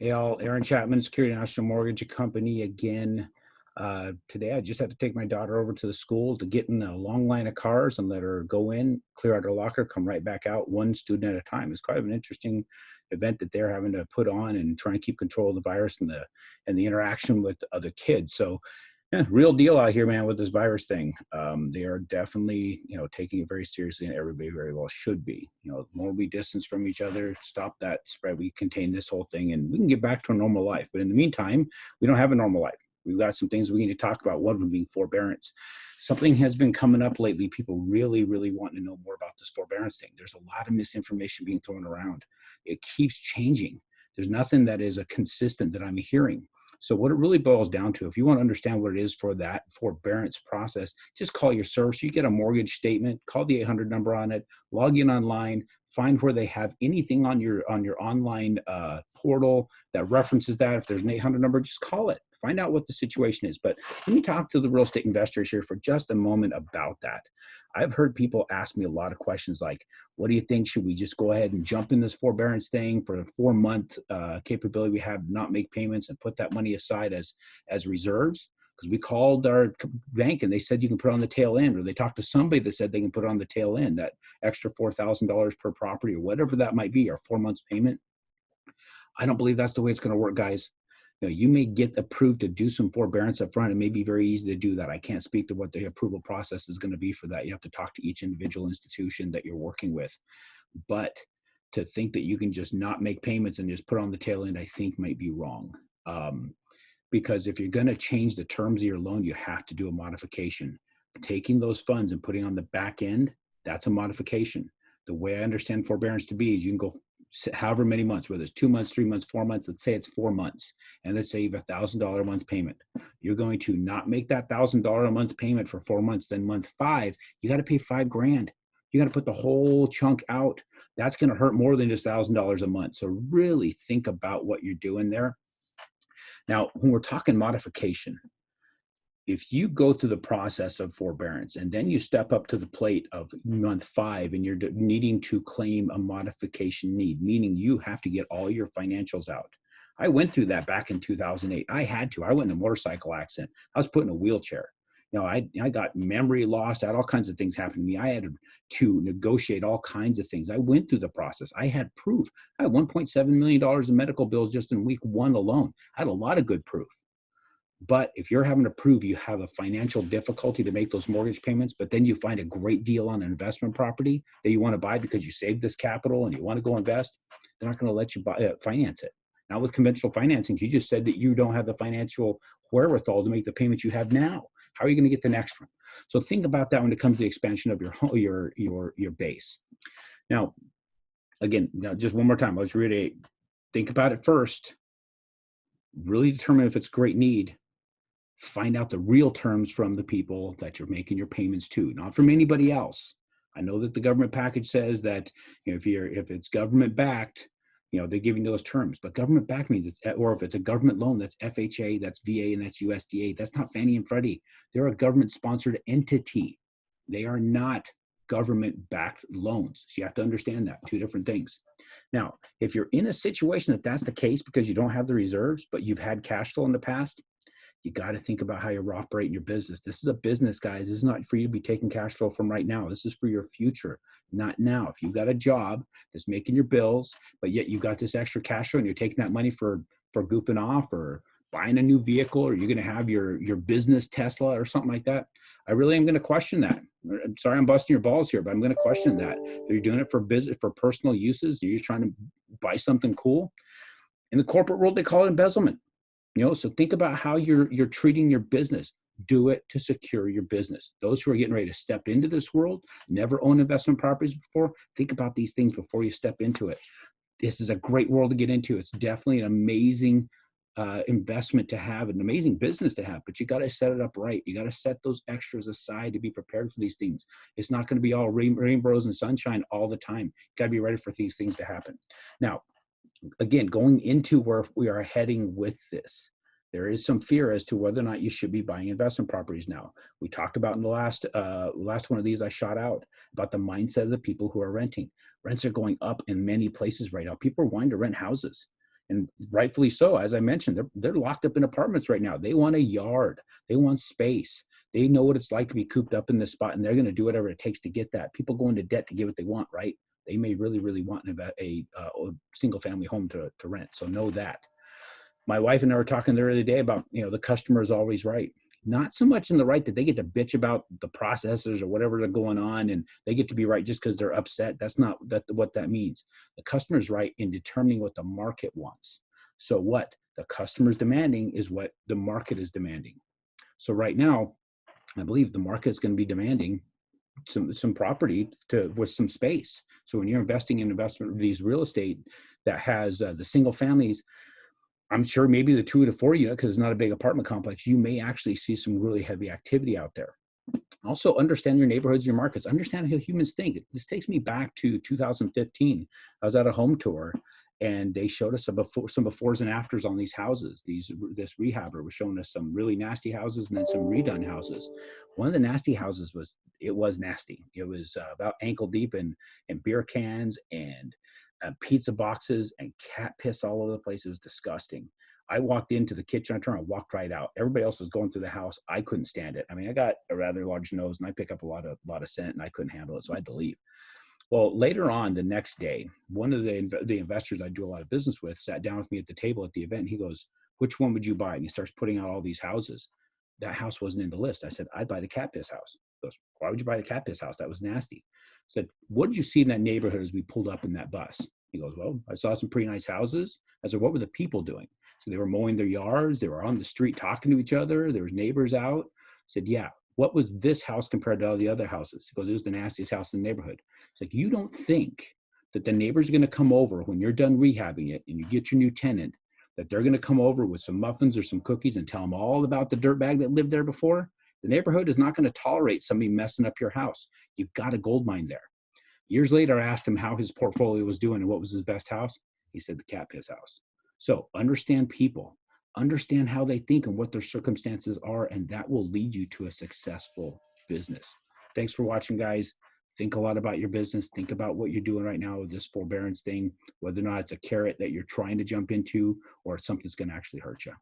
Hey all, Aaron Chapman, Security National Mortgage Company again. Today I just had to take my daughter over to the school to get in a long line of cars and let her go in, clear out her locker, come right back out, one student at a time. It's quite an interesting event that they're having to put on and try and keep control of the virus and the interaction with other kids. So yeah, real deal out here, man, with this virus thing. They are definitely, taking it very seriously, and everybody very well should be. The more we distance from each other, stop that spread, we contain this whole thing, and we can get back to a normal life. But in the meantime, we don't have a normal life. We've got some things we need to talk about. One of them being forbearance. Something has been coming up lately. People really, really want to know more about this forbearance thing. There's a lot of misinformation being thrown around. It keeps changing. There's nothing that is a consistent that I'm hearing. So what it really boils down to, if you want to understand what it is for that forbearance process, just call your service. You get a mortgage statement, call the 800 number on it, log in online, find where they have anything on your online portal that references that. If there's an 800 number, just call it. Find out what the situation is. But let me talk to the real estate investors here for just a moment about that. I've heard people ask me a lot of questions like, what do you think? Should we just go ahead and jump in this forbearance thing for a 4-month capability we have, not make payments and put that money aside as reserves? Because we called our bank and they said you can put it on the tail end, or they talked to somebody that said they can put it on the tail end, that extra $4,000 per property or whatever that might be, or 4 months payment. I don't believe that's the way it's going to work, guys. You may get approved to do some forbearance up front. It may be very easy to do that. I can't speak to what the approval process is going to be for that. You have to talk to each individual institution that you're working with. But to think that you can just not make payments and just put on the tail end, I think might be wrong. Because if you're going to change the terms of your loan, you have to do a modification. Taking those funds and putting on the back end, that's a modification. The way I understand forbearance to be is you can go however many months, whether it's 2 months, 3 months, 4 months, let's say it's 4 months, and let's say you have $1,000 a month payment. You're going to not make that $1,000 a month payment for 4 months. Then month 5, you got to pay $5,000. You got to put the whole chunk out. That's going to hurt more than just $1,000 a month. So really think about what you're doing there. Now, when we're talking modification, if you go through the process of forbearance and then you step up to the plate of month 5 and you're needing to claim a modification need, meaning you have to get all your financials out. I went through that back in 2008. I had to. I went in a motorcycle accident. I was put in a wheelchair. I got memory loss. I had all kinds of things happen to me. I had to negotiate all kinds of things. I went through the process. I had proof. I had $1.7 million in medical bills just in week 1 alone. I had a lot of good proof. But if you're having to prove you have a financial difficulty to make those mortgage payments, but then you find a great deal on an investment property that you want to buy because you saved this capital and you want to go invest, they're not going to let you finance it. Now with conventional financing, you just said that you don't have the financial wherewithal to make the payments you have now. How are you going to get the next one? So think about that when it comes to the expansion of your base. Now, again, just one more time, let's reiterate. Think about it first. Really determine if it's a great need. Find out the real terms from the people that you're making your payments to, not from anybody else. I know that the government package says that if it's government backed, they're giving those terms. But government backed means or if it's a government loan, that's FHA, that's VA, and that's USDA. That's not Fannie and Freddie. They're a government sponsored entity. They are not government backed loans. So you have to understand that, 2 different things. Now, if you're in a situation that's the case because you don't have the reserves, but you've had cash flow in the past, you got to think about how you're operating your business. This is a business, guys. This is not for you to be taking cash flow from right now. This is for your future, not now. If you've got a job that's making your bills, but yet you got this extra cash flow and you're taking that money for goofing off or buying a new vehicle, or you're going to have your business Tesla or something like that, I really am going to question that. I'm sorry I'm busting your balls here, but I'm going to question that. If you're doing it for business, for personal uses, you're just trying to buy something cool. In the corporate world, they call it embezzlement. So think about how you're treating your business. Do it to secure your business. Those who are getting ready to step into this world, never owned investment properties before, think about these things before you step into it. This is a great world to get into. It's definitely an amazing investment to have, an amazing business to have, but you got to set it up right. You got to set those extras aside to be prepared for these things. It's not going to be all rainbows and sunshine all the time. You got to be ready for these things to happen. Now, again, going into where we are heading with this, there is some fear as to whether or not you should be buying investment properties now. We talked about in the last one of these I shot out about the mindset of the people who are renting. Rents are going up in many places right now. People are wanting to rent houses. And rightfully so. As I mentioned, they're locked up in apartments right now. They want a yard. They want space. They know what it's like to be cooped up in this spot, and they're going to do whatever it takes to get that. People go into debt to get what they want, right? They may really, really want a single family home to rent. So know that. My wife and I were talking the other day about, the customer is always right. Not so much in the right that they get to bitch about the processes or whatever they're going on, and they get to be right just because they're upset. That's not what that means. The customer is right in determining what the market wants. So what the customer is demanding is what the market is demanding. So right now, I believe the market is going to be demanding some property with some space. So when you're investing in these real estate that has the single families, I'm sure maybe the 2 to 4 unit, because it's not a big apartment complex, you may actually see some really heavy activity out there. Also understand your neighborhoods, your markets, understand how humans think. This takes me back to 2015. I was at a home tour and they showed us some befores and afters on these houses. This rehabber was showing us some really nasty houses and then some redone houses. One of the nasty houses was nasty. It was about ankle deep in beer cans and pizza boxes and cat piss all over the place. It was disgusting. I walked into the kitchen, I walked right out. Everybody else was going through the house. I couldn't stand it. I mean, I got a rather large nose and I pick up a lot of scent and I couldn't handle it. So I had to leave. Well, later on the next day, one of the investors I do a lot of business with sat down with me at the table at the event. And he goes, "Which one would you buy?" And he starts putting out all these houses. That house wasn't in the list. I said, "I'd buy the cat piss house." He goes, "Why would you buy the cat piss house? That was nasty." I said, "What did you see in that neighborhood as we pulled up in that bus?" He goes, "Well, I saw some pretty nice houses." I said, "What were the people doing?" So they were mowing their yards. They were on the street talking to each other. There was neighbors out. I said, "Yeah. What was this house compared to all the other houses?" He goes, "It was the nastiest house in the neighborhood." It's like, you don't think that the neighbor's going to come over when you're done rehabbing it and you get your new tenant, that they're going to come over with some muffins or some cookies and tell them all about the dirtbag that lived there before? The neighborhood is not going to tolerate somebody messing up your house. You've got a gold mine there. Years later, I asked him how his portfolio was doing and what was his best house. He said the cat piss house. So understand people, understand how they think and what their circumstances are, and that will lead you to a successful business. Thanks for watching, guys. Think a lot about your business. Think about what you're doing right now with this forbearance thing, whether or not it's a carrot that you're trying to jump into or something that's going to actually hurt you.